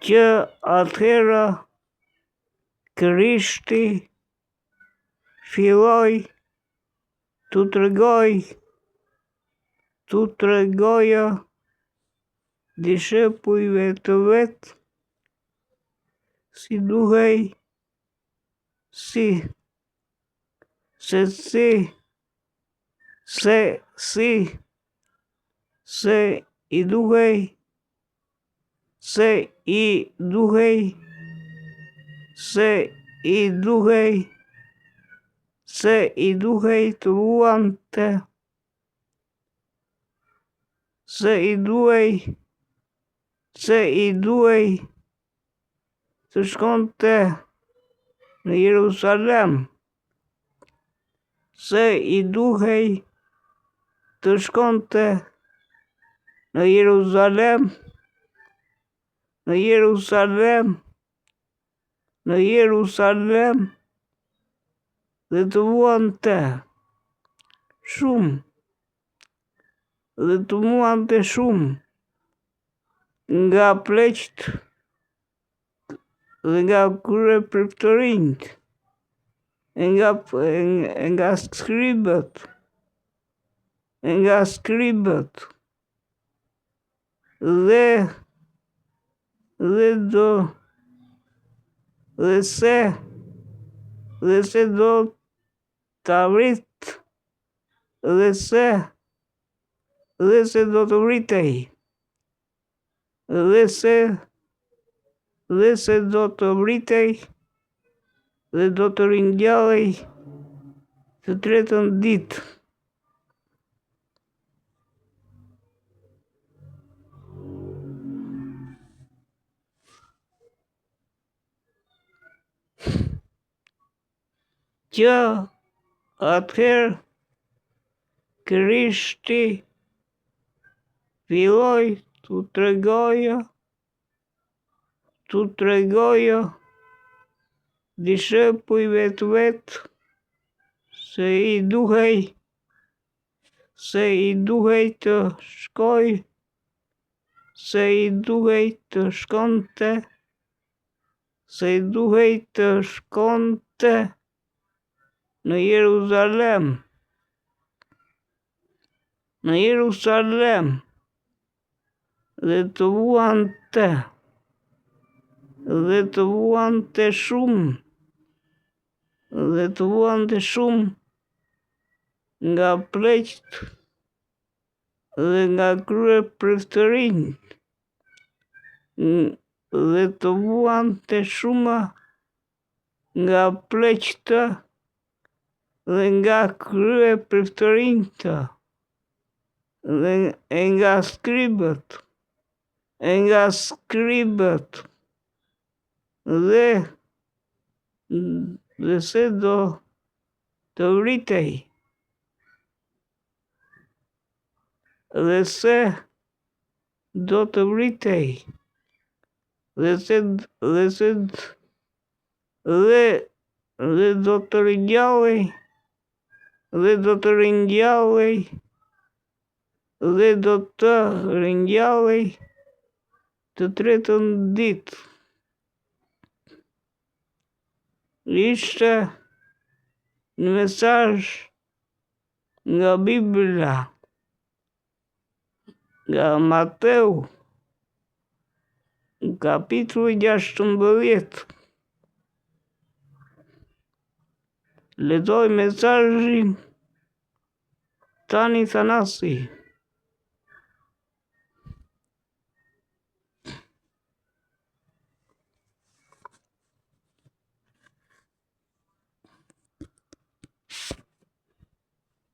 që atëherë Krishti filloi t'u tregoja discepujve të vet se i duhej të shkonte në Jeruzalem, dhe të vuante shumë nga pleqt dhe nga kryepriftërinjt, nga skribët, dhe se do të vritej dhe do të ringjallej të tretën ditë. Që atëherë Krishti filloi t'u tregoja discepujve të vet se i duhej të shkonte në Jeruzalem dhe të vuante shumë nga pleqt dhe nga kryepriftërinjt, dhe nga skribët, dhe se do të vritej dhe do të ringjallej të tretën ditë. Ishte një mesazh nga Bibla, nga Mateu, kapitulli 16. Lexoj mesazhin tani Thanasi.